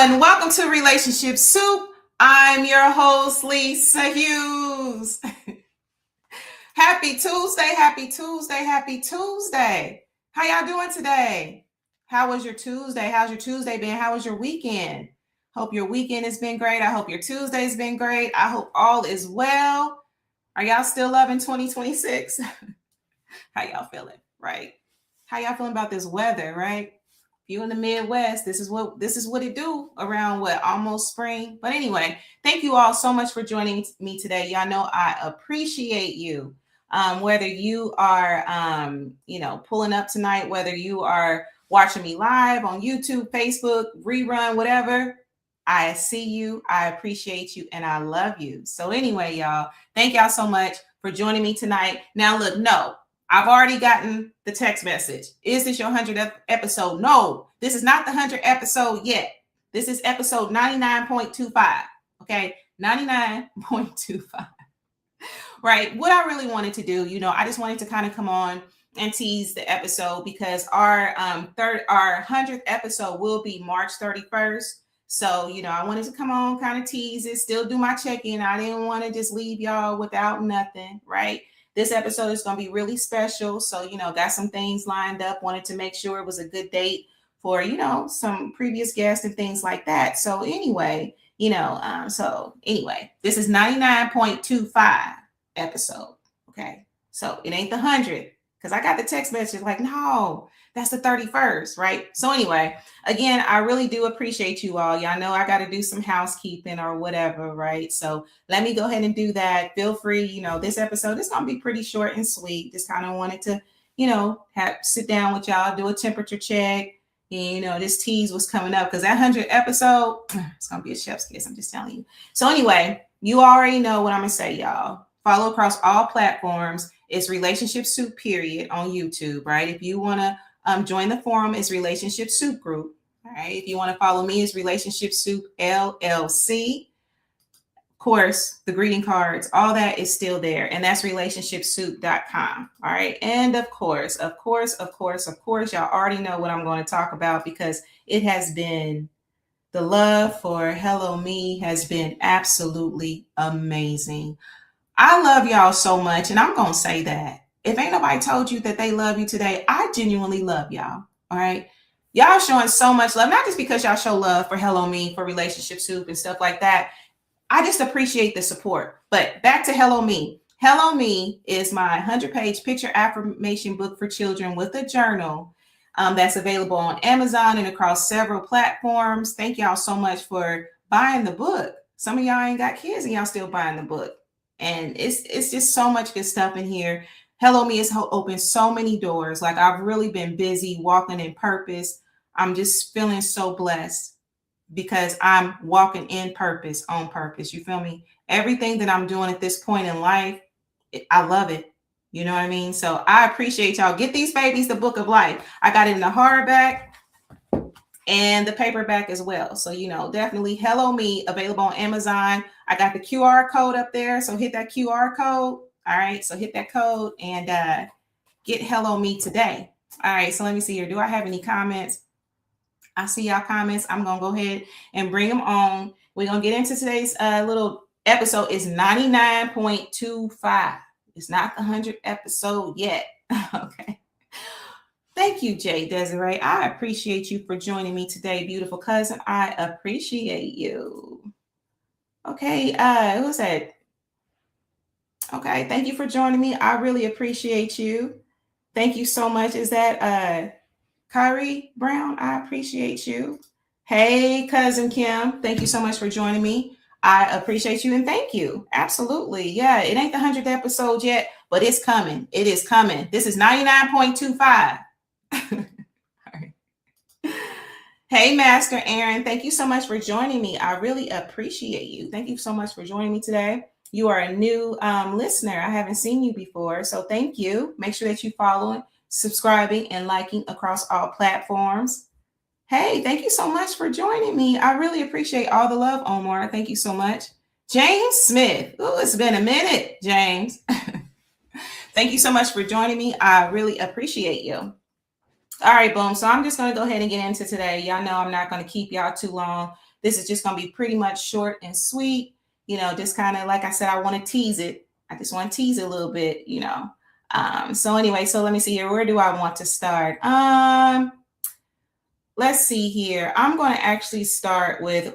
and welcome to Relationship Soup. I'm your host, Lisa Hughes. Happy Tuesday, happy Tuesday, happy Tuesday. How y'all doing today? How was your Tuesday? How's your Tuesday been? How was your weekend? Hope your weekend has been great. I hope your Tuesday's been great. I hope all is well. Are y'all still loving 2026? How y'all feeling, right? How y'all feeling about this weather, right? You in the Midwest, this is what it do around almost spring. But anyway, thank you all so much for joining me today. Y'all know I appreciate you. Whether you are pulling up tonight, whether you are watching me live on YouTube, Facebook, rerun, whatever, I see you, I appreciate you, and I love you. So anyway, y'all, thank y'all so much for joining me tonight. Now look, no, I've already gotten the text message. Is this your 100th episode? No, this is not the 100th episode yet. This is episode 99.25. Okay, 99.25. Right. What I really wanted to do, I just wanted to kind of come on and tease the episode because our 100th episode will be March 31st. So, I wanted to come on, kind of tease it, still do my check-in. I didn't want to just leave y'all without nothing, right? This episode is going to be really special. So, got some things lined up. Wanted to make sure it was a good date for, some previous guests and things like that. So anyway, this is 99.25 episode. Okay. So it ain't the 100 because I got the text message like, no, that's the 31st. Right. So anyway, again, I really do appreciate you all. Y'all know I got to do some housekeeping or whatever. Right. So let me go ahead and do that. Feel free. This episode is going to be pretty short and sweet. Just kind of wanted to, sit down with y'all, do a temperature check. And, this tease was coming up because that 100th episode, it's going to be a chef's kiss. I'm just telling you. So anyway, you already know what I'm going to say, y'all. Follow across all platforms. It's Relationship Soup, period, on YouTube, right? If you want to join the forum, it's Relationship Soup Group. All right. If you want to follow me, it's Relationship Soup LLC. Of course, the greeting cards, all that is still there. And that's relationshipsoup.com. All right. And of course, y'all already know what I'm going to talk about because it has been the love for Hello Me has been absolutely amazing. I love y'all so much. And I'm going to say that if ain't nobody told you that they love you today, I genuinely love y'all. All right. Y'all showing so much love, not just because y'all show love for Hello Me, for Relationship Soup and stuff like that. I just appreciate the support. But back to Hello Me. Hello Me is my 100-page picture affirmation book for children with a journal that's available on Amazon and across several platforms. Thank y'all so much for buying the book. Some of y'all ain't got kids and y'all still buying the book. And it's just so much good stuff in here. Hello Me has opened so many doors. Like I've really been busy walking in purpose. I'm just feeling so blessed because I'm walking in purpose, on purpose. You feel me? Everything that I'm doing at this point in life, I love it. You know what I mean? So I appreciate y'all. Get these babies the book of life. I got it in the hardback and the paperback as well. So, definitely Hello Me, available on Amazon. I got the QR code up there. So hit that QR code. All right. So hit that code and get Hello Me today. All right. So let me see here. Do I have any comments? I see y'all comments. I'm going to go ahead and bring them on. We're going to get into today's little episode. It's 99.25. It's not the 100th episode yet. Okay. Thank you, Jay Desiree. I appreciate you for joining me today, beautiful cousin. I appreciate you. Okay. Who's that? Okay. Thank you for joining me. I really appreciate you. Thank you so much. Is that Kyrie Brown? I appreciate you. Hey, cousin Kim. Thank you so much for joining me. I appreciate you and thank you. Absolutely. Yeah. It ain't the 100th episode yet, but it's coming. It is coming. This is 99.25. All right. Hey, Master Aaron, thank you so much for joining me. I really appreciate you. Thank you so much for joining me today. You are a new listener. I haven't seen you before, so thank you. Make sure that you follow, subscribing, and liking across all platforms. Hey, thank you so much for joining me. I really appreciate all the love, Omar. Thank you so much. James Smith. Oh, it's been a minute, James. Thank you so much for joining me. I really appreciate you. All right, boom. So I'm just going to go ahead and get into today. Y'all know I'm not going to keep y'all too long. This is just going to be pretty much short and sweet. Just kind of like I said, I want to tease it. I just want to tease it a little bit. So anyway, so let me see here. Where do I want to start? Let's see here. I'm going to actually start with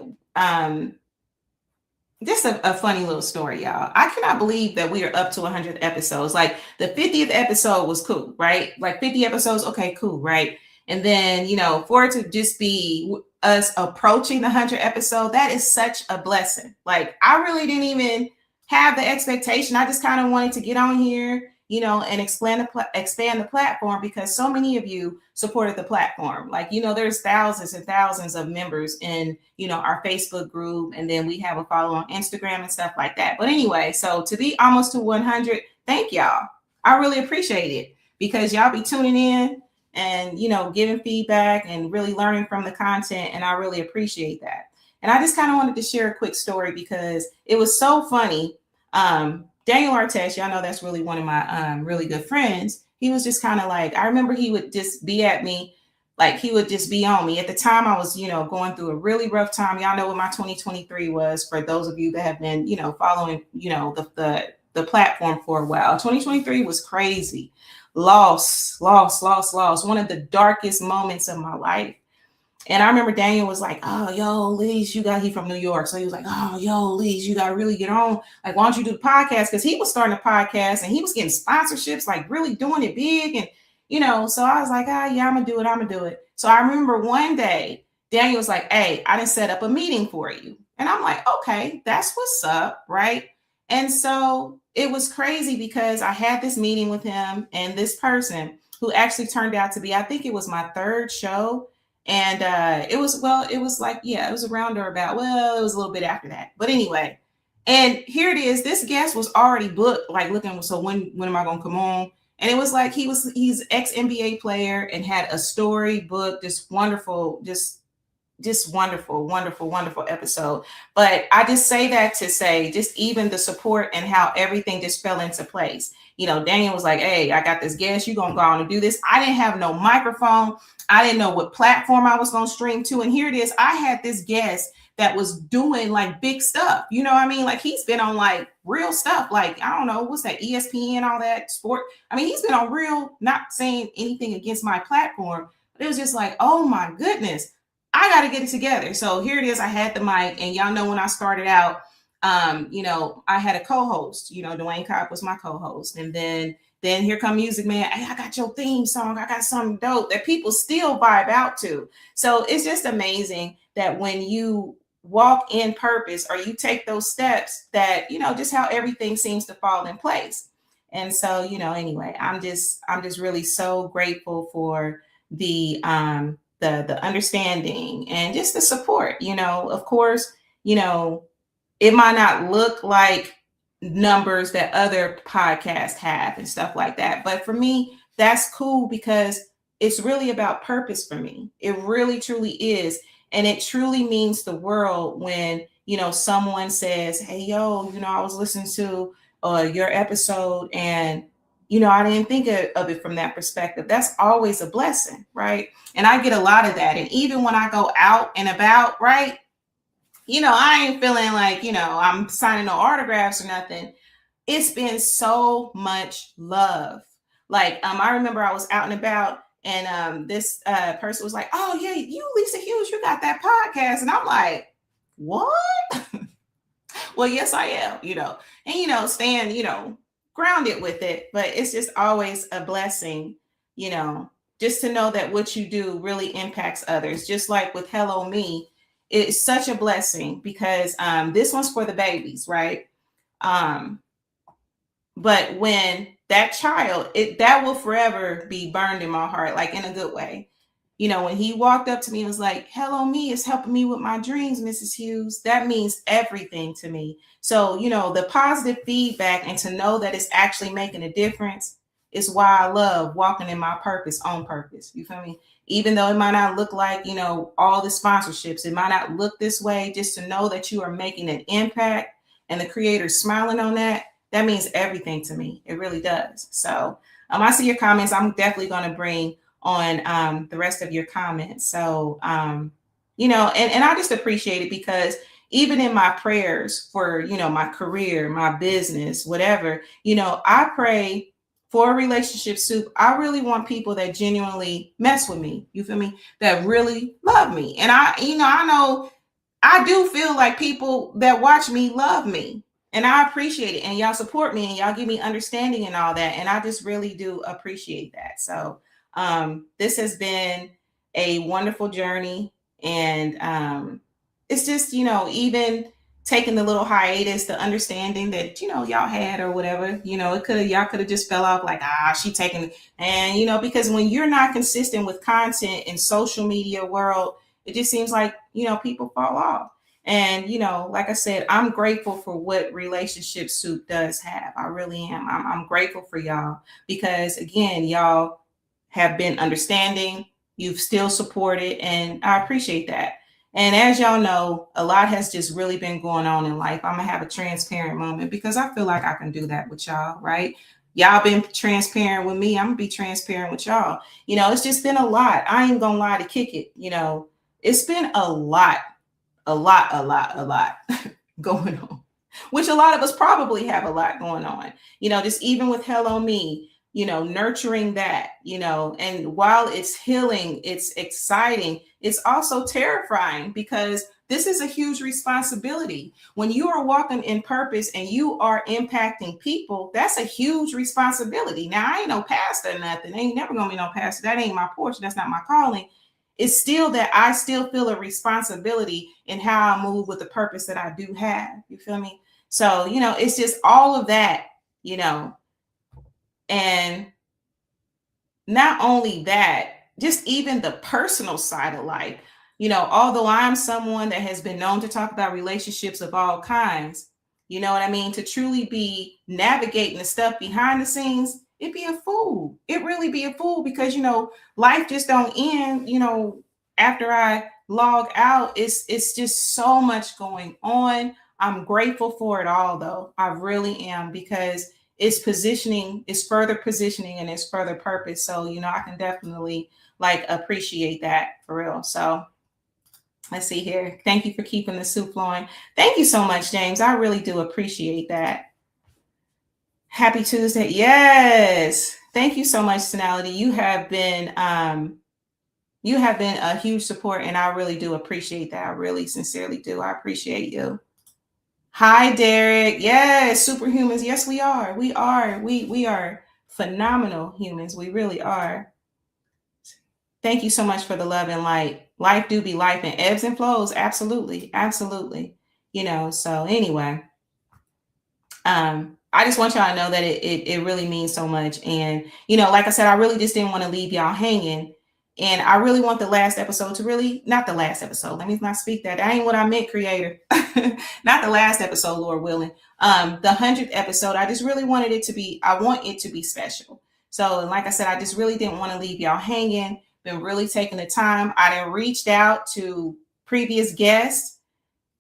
just a funny little story, y'all. I cannot believe that we are up to 100 episodes. Like the 50th episode was cool, right? Like 50 episodes, okay, cool, right? And then, for it to just be us approaching the 100 episode, that is such a blessing. Like I really didn't even have the expectation. I just kind of wanted to get on here, and expand the platform, because so many of you supported the platform. Like, there's thousands and thousands of members in, our Facebook group. And then we have a follow on Instagram and stuff like that. But anyway, so to be almost to 100, thank y'all. I really appreciate it, because y'all be tuning in and, giving feedback and really learning from the content. And I really appreciate that. And I just kind of wanted to share a quick story because it was so funny. Daniel Artest, y'all know that's really one of my really good friends. He was just kind of like, I remember he would just be at me, like he would just be on me. At the time I was, going through a really rough time. Y'all know what my 2023 was, for those of you that have been, following, the platform for a while. 2023 was crazy. Loss. One of the darkest moments of my life. And I remember Daniel was like, oh, yo, Lise, he from New York. So he was like, oh, yo, Lise, you got to really get on. Like, why don't you do the podcast? Because he was starting a podcast and he was getting sponsorships, like really doing it big. And, so I was like, yeah, I'm going to do it. So I remember one day, Daniel was like, hey, I didn't set up a meeting for you. And I'm like, okay, that's what's up. Right. And so it was crazy because I had this meeting with him and this person who actually turned out to be, I think it was my third show. And it was around or about, it was a little bit after that. But anyway, and here it is. This guest was already booked, like looking, so when am I going to come on? And it was like he's ex-NBA player and had a story book, this wonderful, just wonderful episode. But I just say that to say just even the support and how everything just fell into place. Daniel was like, hey, I got this guest. You going to go on and do this. I didn't have no microphone. I didn't know what platform I was going to stream to. And here it is. I had this guest that was doing like big stuff. You know what I mean? Like he's been on like real stuff. Like, I don't know, what's that, ESPN, all that sport. I mean, he's been on real, not saying anything against my platform, but it was just like, oh my goodness, I got to get it together. So here it is. I had the mic, and y'all know when I started out, I had a co-host, Dwayne Cobb was my co-host. And then here come Music Man. Hey, I got your theme song. I got something dope that people still vibe out to. So it's just amazing that when you walk in purpose or you take those steps that, just how everything seems to fall in place. And so, anyway, I'm just really so grateful for the understanding and just the support, of course, it might not look like numbers that other podcasts have and stuff like that. But for me, that's cool because it's really about purpose for me. It really, truly is. And it truly means the world when, someone says, hey, yo, I was listening to your episode and, I didn't think of it from that perspective. That's always a blessing, right? And I get a lot of that. And even when I go out and about, right? I ain't feeling like, I'm signing no autographs or nothing. It's been so much love. Like, I remember I was out and about and this person was like, oh yeah, you Lisa Hughes, you got that podcast. And I'm like, what? Well, yes, I am, and, staying, grounded with it. But it's just always a blessing, just to know that what you do really impacts others. Just like with Hello Me, it's such a blessing because this one's for the babies, right? But when that child, that will forever be burned in my heart, like in a good way. When he walked up to me and was like, hello, me is helping me with my dreams, Mrs. Hughes. That means everything to me. So, the positive feedback and to know that it's actually making a difference is why I love walking in my purpose on purpose. You feel me? Even though it might not look like, all the sponsorships, it might not look this way, just to know that you are making an impact and the creator smiling on that means everything to me. It really does. So I see your comments. I'm definitely going to bring on the rest of your comments. So, and I just appreciate it because even in my prayers for, my career, my business, whatever, I pray for a relationship soup. I really want people that genuinely mess with me. You feel me? That really love me. And I know I do feel like people that watch me love me, and I appreciate it. And y'all support me and y'all give me understanding and all that. And I just really do appreciate that. So this has been a wonderful journey. And it's just, even taking the little hiatus, the understanding that, y'all had or whatever, y'all could have just fell off like, she taking it. And, because when you're not consistent with content in social media world, it just seems like, people fall off. And, like I said, I'm grateful for what Relationship Soup does have. I really am. I'm grateful for y'all because, again, y'all have been understanding. You've still supported, and I appreciate that. And as y'all know, a lot has just really been going on in life. I'm going to have a transparent moment because I feel like I can do that with y'all, right? Y'all been transparent with me. I'm going to be transparent with y'all. It's just been a lot. I ain't going to lie to kick it. It's been a lot going on, which a lot of us probably have a lot going on, just even with Hello Me, nurturing that, and while it's healing, it's exciting, it's also terrifying because this is a huge responsibility. When you are walking in purpose and you are impacting people, that's a huge responsibility. Now, I ain't no pastor or nothing. Ain't never gonna be no pastor. That ain't my portion. That's not my calling. It's still that I still feel a responsibility in how I move with the purpose that I do have. You feel me? So, it's just all of that, and not only that, just even the personal side of life. Although I'm someone that has been known to talk about relationships of all kinds, you know what I mean? To truly be navigating the stuff behind the scenes, it'd be a fool. It really be a fool because, life just don't end, after I log out. It's just so much going on. I'm grateful for it all though. I really am because it's positioning, it's further positioning and it's further purpose. So, I can definitely like appreciate that for real. So let's see here. Thank you for keeping the soup flowing. Thank you so much, James. I really do appreciate that. Happy Tuesday. Yes. Thank you so much, Sonality. You have been a huge support and I really do appreciate that. I really sincerely do. I appreciate you. Hi, Derek. Yes, superhumans. Yes, we are. We are. We are phenomenal humans. We really are. Thank you so much for the love and light. Life do be life and ebbs and flows. Absolutely. Absolutely. So anyway, I just want y'all to know that it really means so much. And, like I said, I really just didn't want to leave y'all hanging. And I really want the last episode to really, not the last episode. Let me not speak that. That ain't what I meant, creator. Not the last episode, Lord willing. The 100th episode, I just really wanted it to be, I want it to be special. So like I said, I just really didn't want to leave y'all hanging. Been really taking the time. I done reached out to previous guests.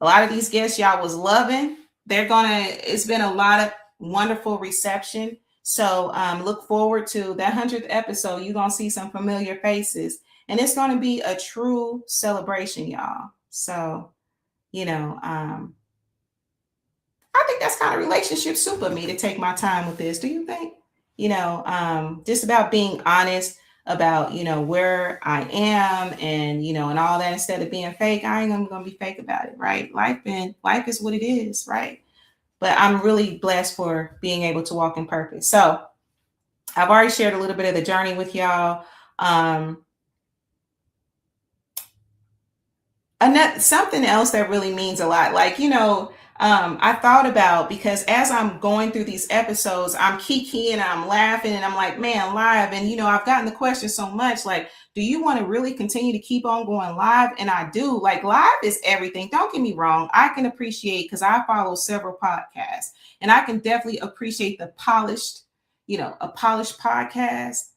A lot of these guests y'all was loving. It's been a lot of wonderful reception. So look forward to that 100th episode. You're going to see some familiar faces. And it's going to be a true celebration, y'all. So, I think that's kind of relationship soup of me to take my time with this. Do you think? Just about being honest about, where I am and, and all that instead of being fake. I ain't going to be fake about it, right? Life is what it is, right? But I'm really blessed for being able to walk in purpose. So I've already shared a little bit of the journey with y'all. Something else that really means a lot, like, I thought about, because as I'm going through these episodes, I'm kikiing and I'm laughing and I'm like, man, live. And, I've gotten the question so much, like, do you want to really continue to keep on going live? And I do. Like, live is everything. Don't get me wrong. I can appreciate, because I follow several podcasts, and I can definitely appreciate a polished podcast.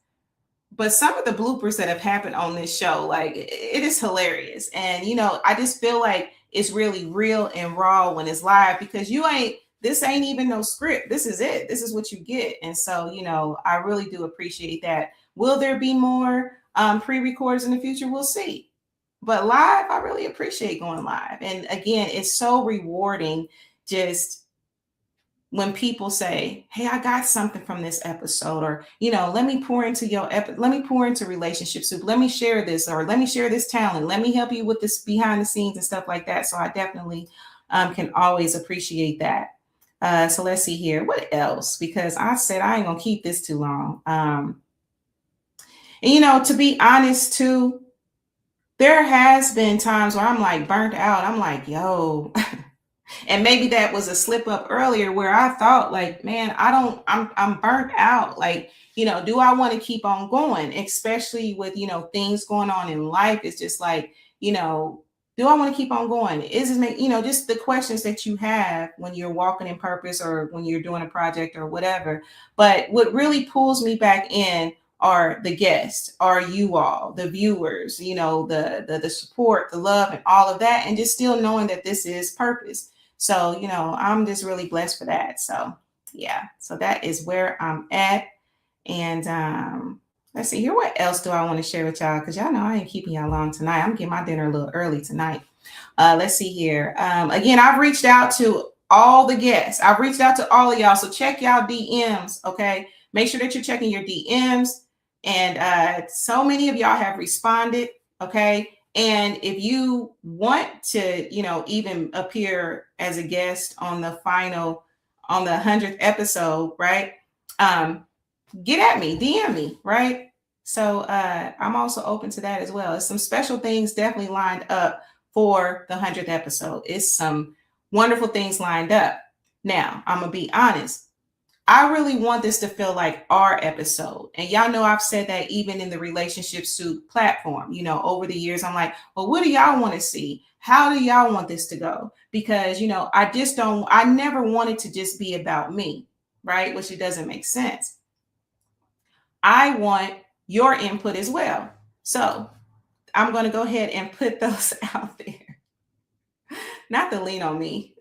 But some of the bloopers that have happened on this show, like, it is hilarious. And, I just feel like it's really real and raw when it's live, because this ain't even no script. This is it. This is what you get. And so, I really do appreciate that. Will there be more pre-records in the future? We'll see. But live, I really appreciate going live. And again, it's so rewarding just when people say, "Hey, I got something from this episode," or let me pour into let me pour into relationship soup. Let me share this, or let me share this talent. Let me help you with this behind the scenes and stuff like that. So I definitely can always appreciate that. So let's see here. What else? Because I said I ain't gonna keep this too long. And to be honest too, there has been times where I'm like burnt out. I'm like, yo, and maybe that was a slip up earlier where I thought like, man, I'm burnt out. Like, do I want to keep on going, especially with, things going on in life? It's just like, do I want to keep on going? Is it make, just the questions that you have when you're walking in purpose or when you're doing a project or whatever. But what really pulls me back in are the guests, are you all, the viewers, the support, the love, and all of that, and just still knowing that this is purpose. So, I'm just really blessed for that. So, yeah. So that is where I'm at. And let's see here. What else do I want to share with y'all? Because y'all know I ain't keeping y'all long tonight. I'm getting my dinner a little early tonight. Let's see here. Again, I've reached out to all the guests. I've reached out to all of y'all. So check y'all DMs. Okay. Make sure that you're checking your DMs. And so many of y'all have responded. Okay. And if you want to, even appear as a guest on the 100th episode, right? Get at me, DM me, right? So I'm also open to that as well. It's some special things definitely lined up for the 100th episode. It's some wonderful things lined up. Now, I'm going to be honest. I really want this to feel like our episode. And y'all know I've said that even in the Relationship Soup platform, over the years, I'm like, well, what do y'all want to see? How do y'all want this to go? Because, I never want it to just be about me, right? Which it doesn't make sense. I want your input as well. So I'm going to go ahead and put those out there. Not to lean on me.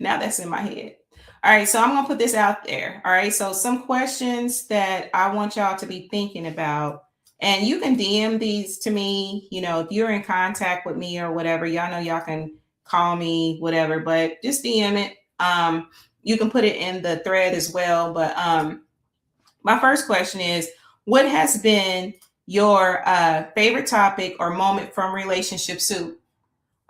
Now that's in my head. All right, so I'm going to put this out there. All right, so some questions that I want y'all to be thinking about. And you can DM these to me, if you're in contact with me or whatever. Y'all know y'all can call me, whatever, but just DM it. You can put it in the thread as well. But my first question is, what has been your favorite topic or moment from Relationship Soup?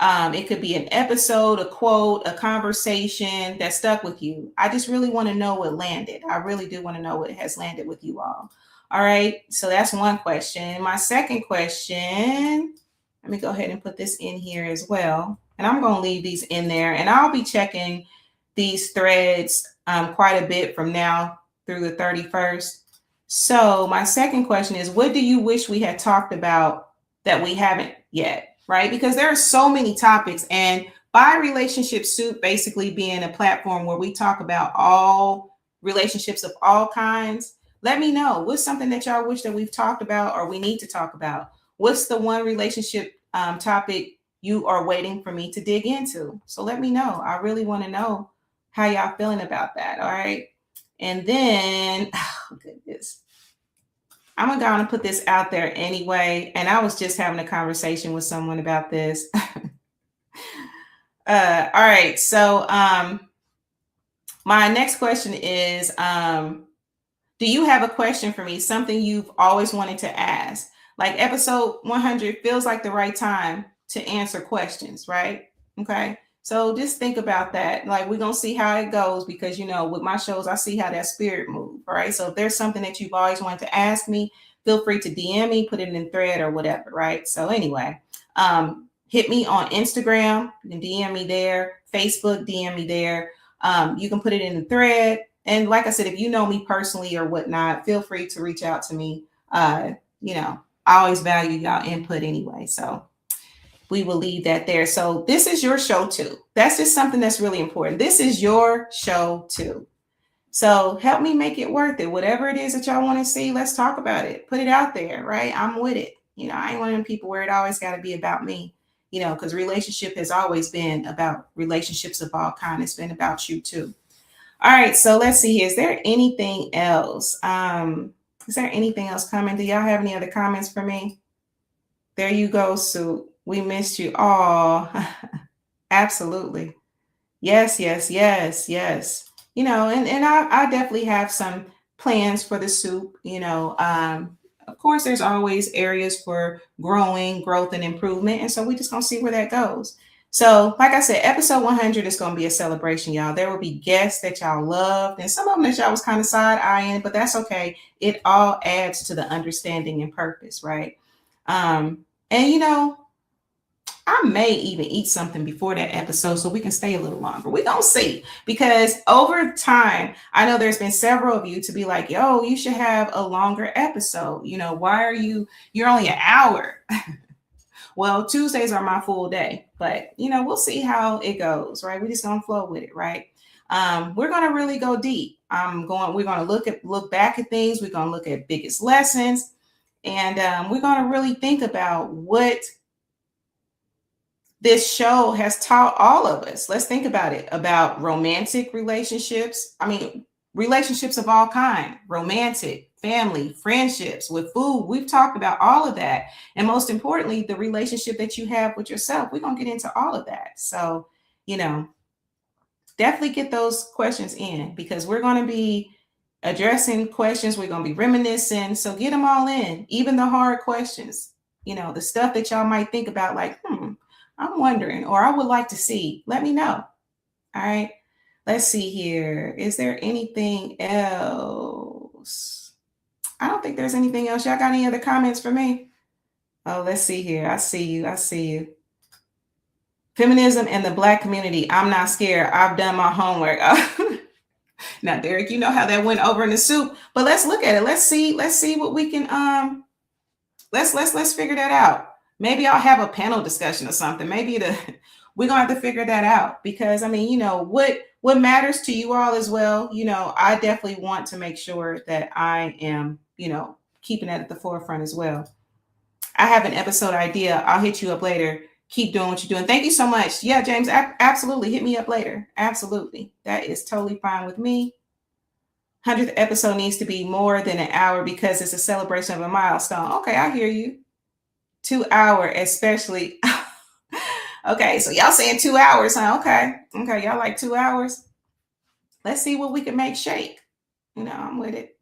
It could be an episode, a quote, a conversation that stuck with you. I just really want to know what landed. I really do want to know what has landed with you all. All right. So that's one question. My second question, let me go ahead and put this in here as well. And I'm going to leave these in there. And I'll be checking these threads quite a bit from now through the 31st. So my second question is, what do you wish we had talked about that we haven't yet? Right? Because there are so many topics, and by Relationship Soup basically being a platform where we talk about all relationships of all kinds, let me know what's something that y'all wish that we've talked about or we need to talk about. What's the one relationship topic you are waiting for me to dig into? So let me know. I really want to know how y'all feeling about that. All right. And then, oh goodness, I'm going to go and put this out there anyway. And I was just having a conversation with someone about this. All right. So my next question is, do you have a question for me? Something you've always wanted to ask? Like episode 100 feels like the right time to answer questions, right? Okay. So just think about that. Like we're going to see how it goes because, with my shows, I see how that spirit moves. All right. So if there's something that you've always wanted to ask me, feel free to DM me, put it in thread or whatever. Right. So anyway, hit me on Instagram. You can DM me there. Facebook, DM me there. You can put it in the thread. And like I said, if you know me personally or whatnot, feel free to reach out to me. I always value y'all input anyway. So we will leave that there. So this is your show too. That's just something that's really important. This is your show too. So help me make it worth it. Whatever it is that y'all want to see, let's talk about it. Put it out there, right? I'm with it. I ain't one of them people where it always got to be about me, because relationship has always been about relationships of all kinds. It's been about you too. All right. So let's see here. Is there anything else? Is there anything else coming? Do y'all have any other comments for me? There you go, Sue. We missed you. Oh, absolutely. Yes, yes, yes, yes. And I definitely have some plans for the soup. Of course, there's always areas for growth, and improvement. And so we just gonna see where that goes. So, like I said, episode 100 is gonna be a celebration, y'all. There will be guests that y'all loved, and some of them that y'all was kind of side eyeing, but that's okay. It all adds to the understanding and purpose, right? And I may even eat something before that episode so we can stay a little longer. We're going to see. Because over time, I know there's been several of you to be like, yo, you should have a longer episode. Why you're only an hour. Well, Tuesdays are my full day, but we'll see how it goes, right? We're just going to flow with it, right? We're going to really go deep. We're going to look back at things. We're going to look at biggest lessons. And we're going to really think about what this show has taught all of us. Let's think about it, about romantic relationships. I mean, relationships of all kind, romantic, family, friendships, with food. We've talked about all of that. And most importantly, the relationship that you have with yourself. We're going to get into all of that. So, definitely get those questions in, because we're going to be addressing questions. We're going to be reminiscing. So get them all in, even the hard questions, the stuff that y'all might think about, like, I'm wondering, or I would like to see. Let me know. All right. Let's see here. Is there anything else? I don't think there's anything else. Y'all got any other comments for me? Oh, let's see here. I see you. I see you. Feminism and the Black community. I'm not scared. I've done my homework. Now, Derek, you know how that went over in the soup, but let's look at it. Let's see what we can let's figure that out. Maybe I'll have a panel discussion or something. Maybe we're gonna have to figure that out, because I mean, what matters to you all as well. I definitely want to make sure that I am, keeping that at the forefront as well. I have an episode idea. I'll hit you up later. Keep doing what you're doing. Thank you so much. Yeah, James, absolutely. Hit me up later. Absolutely. That is totally fine with me. 100th episode needs to be more than an hour because it's a celebration of a milestone. Okay, I hear you. 2 hour, especially. Okay, so y'all saying 2 hours, huh? Okay, y'all like 2 hours. Let's see what we can make shake. I'm with it.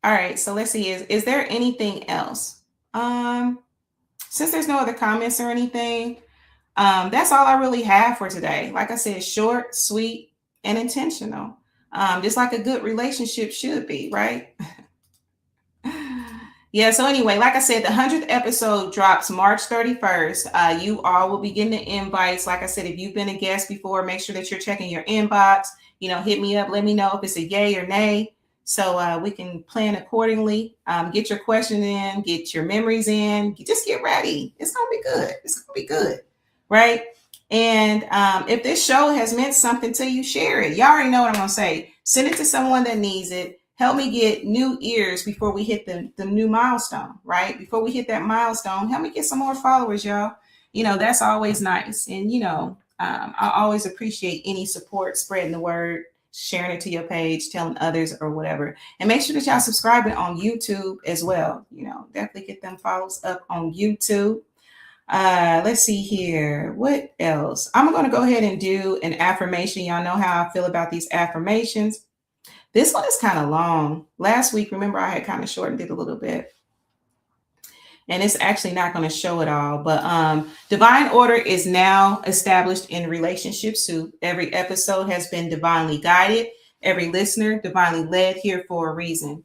All right, so let's see. Is there anything else? Since there's no other comments or anything, that's all I really have for today. Like I said, short, sweet, and intentional. Just like a good relationship should be, right? Yeah, so anyway, like I said, the 100th episode drops March 31st. You all will be getting the invites. Like I said, if you've been a guest before, make sure that you're checking your inbox. Hit me up. Let me know if it's a yay or nay, so we can plan accordingly. Get your question in, get your memories in. Just get ready. It's going to be good. It's going to be good, right? And if this show has meant something to you, share it. Y'all already know what I'm going to say. Send it to someone that needs it. Help me get new ears before we hit the new milestone, right? Before we hit that milestone, help me get some more followers, y'all. That's always nice. And, I always appreciate any support, spreading the word, sharing it to your page, telling others or whatever. And make sure that y'all subscribing on YouTube as well. Definitely get them follows up on YouTube. Let's see here. What else? I'm going to go ahead and do an affirmation. Y'all know how I feel about these affirmations. This one is kind of long. Last week, remember, I had kind of shortened it a little bit. And it's actually not going to show it all. But divine order is now established in Relationship Soup. Every episode has been divinely guided. Every listener divinely led here for a reason.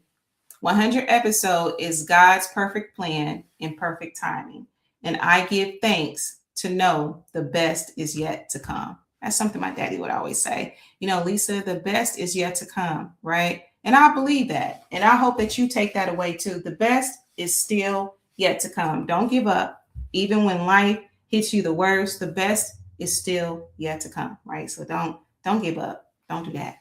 100 episode is God's perfect plan and perfect timing. And I give thanks to know the best is yet to come. That's something my daddy would always say. Lisa, the best is yet to come, right? And I believe that. And I hope that you take that away too. The best is still yet to come. Don't give up. Even when life hits you the worst, the best is still yet to come, right? So don't give up. Don't do that.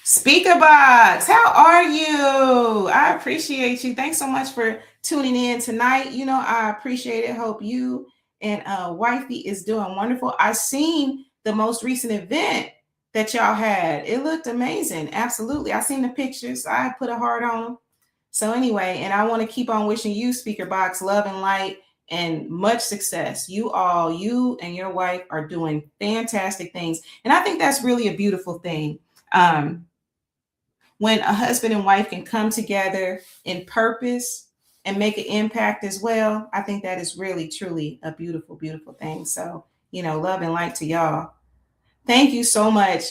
Speaker Box, how are you? I appreciate you. Thanks so much for tuning in tonight. I appreciate it. Hope you and wifey is doing wonderful. I seen the most recent event that y'all had. It looked amazing. Absolutely. I seen the pictures. I put a heart on them. So anyway, and I want to keep on wishing you, Speaker Box, love and light and much success. You and your wife are doing fantastic things. And I think that's really a beautiful thing. When a husband and wife can come together in purpose and make an impact as well, I think that is really, truly a beautiful, beautiful thing. So, love and light to y'all. Thank you so much.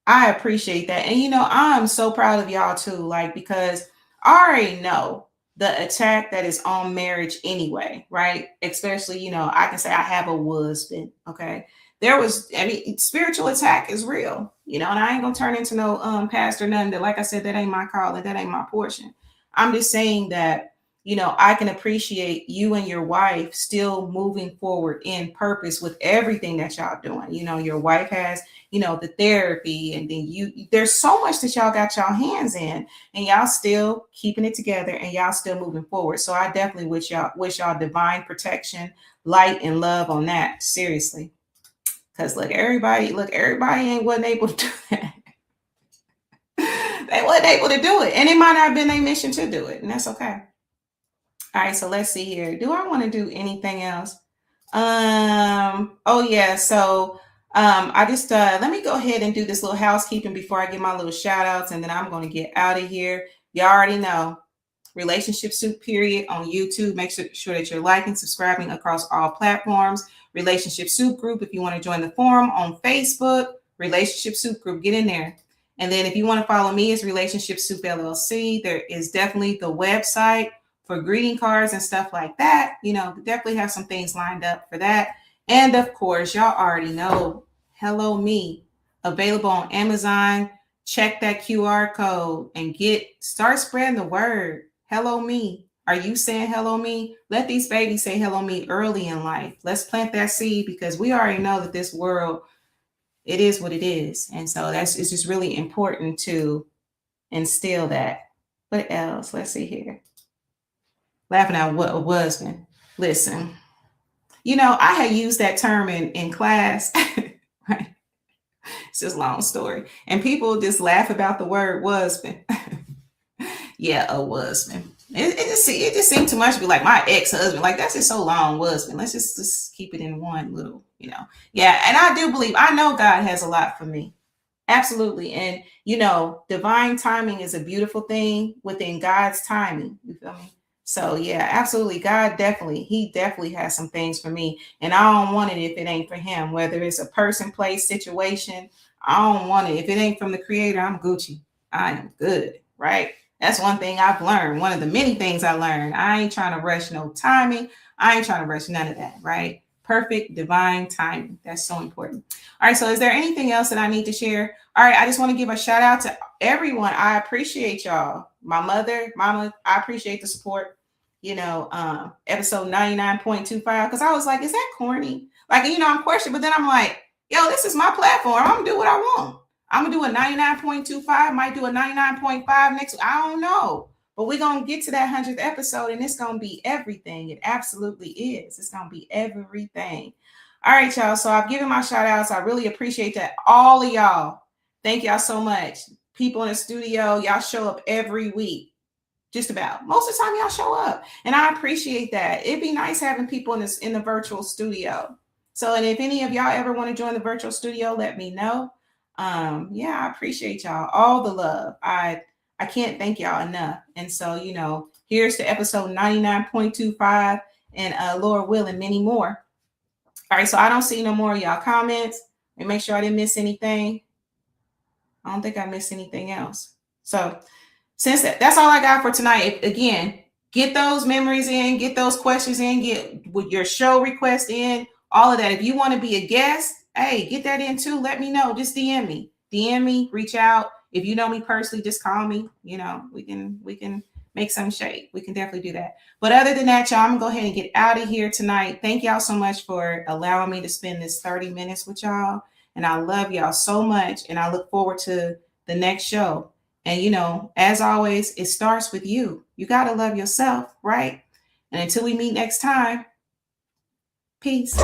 I appreciate that. And I'm so proud of y'all too, like, because I already know the attack that is on marriage anyway, right? Especially, I can say I have a husband, okay? Spiritual attack is real, and I ain't gonna turn into no pastor, nothing that, like I said, that ain't my calling, that ain't my portion. I'm just saying that I can appreciate you and your wife still moving forward in purpose with everything that y'all doing. Your wife has, the therapy, and then there's so much that y'all got y'all hands in, and y'all still keeping it together, and y'all still moving forward. So I definitely wish y'all divine protection, light, and love on that. Seriously. Because everybody wasn't able to do that. They wasn't able to do it. And it might not have been their mission to do it. And that's okay. All right, so let's see here. Do I want to do anything else? Oh yeah, so I just let me go ahead and do this little housekeeping before I give my little shout outs, and then I'm gonna get out of here. Y'all already know Relationship Soup period on YouTube. Make sure that you're liking, subscribing across all platforms. Relationship Soup group, if you want to join the forum on Facebook, Relationship Soup group, get in there. And then if you want to follow me, it's Relationship Soup LLC. There is definitely the website for greeting cards and stuff like that. Definitely have some things lined up for that. And of course, y'all already know Hello Me, available on Amazon. Check that QR code and start spreading the word. Hello Me. Are you saying hello me? Let these babies say hello me early in life. Let's plant that seed, because we already know that this world, it is what it is. And so it's just really important to instill that. What else? Let's see here. Laughing at what a husband. Listen, I had used that term in class, right? It's just a long story. And people just laugh about the word husband. Yeah, a husband. It just seemed too much to be like my ex-husband. Like, that's just so long, husband. Let's just keep it in one little, Yeah, and I do believe, I know God has a lot for me. Absolutely. And, divine timing is a beautiful thing within God's timing. You feel me? So yeah, absolutely. He definitely has some things for me. And I don't want it if it ain't for him, whether it's a person, place, situation. I don't want it. If it ain't from the creator, I'm Gucci. I am good. Right. That's one thing I've learned. One of the many things I learned. I ain't trying to rush no timing. I ain't trying to rush none of that. Right. Perfect divine timing. That's so important. All right. So is there anything else that I need to share? All right. I just want to give a shout out to everyone. I appreciate y'all. My mama, I appreciate the support. Episode 99.25. Because I was like, is that corny? Like, I'm questioning, but then I'm like, yo, this is my platform. I'm gonna do what I want. I'm gonna do a 99.25, might do a 99.5 next week. I don't know. But we're gonna get to that 100th episode, and it's gonna be everything. It absolutely is. It's gonna be everything. All right, y'all. So I've given my shout outs. I really appreciate that. All of y'all. Thank y'all so much. People in the studio, y'all show up every week. Just about. Most of the time y'all show up. And I appreciate that. It'd be nice having people in the virtual studio. So, and if any of y'all ever want to join the virtual studio, let me know. Yeah, I appreciate y'all. All the love. I can't thank y'all enough. And so, here's to episode 99.25 and Lord willing, many more. All right, so I don't see no more of y'all comments. Let me make sure I didn't miss anything. I don't think I missed anything else. So since that's all I got for tonight. Again, get those memories in, get those questions in, get with your show request in, all of that. If you want to be a guest, hey, get that in too. Let me know. Just DM me, reach out. If you know me personally, just call me. We can make some shake. We can definitely do that. But other than that, y'all, I'm gonna go ahead and get out of here tonight. Thank y'all so much for allowing me to spend this 30 minutes with y'all. And I love y'all so much. And I look forward to the next show. And, as always, it starts with you. You got to love yourself, right? And until we meet next time, peace.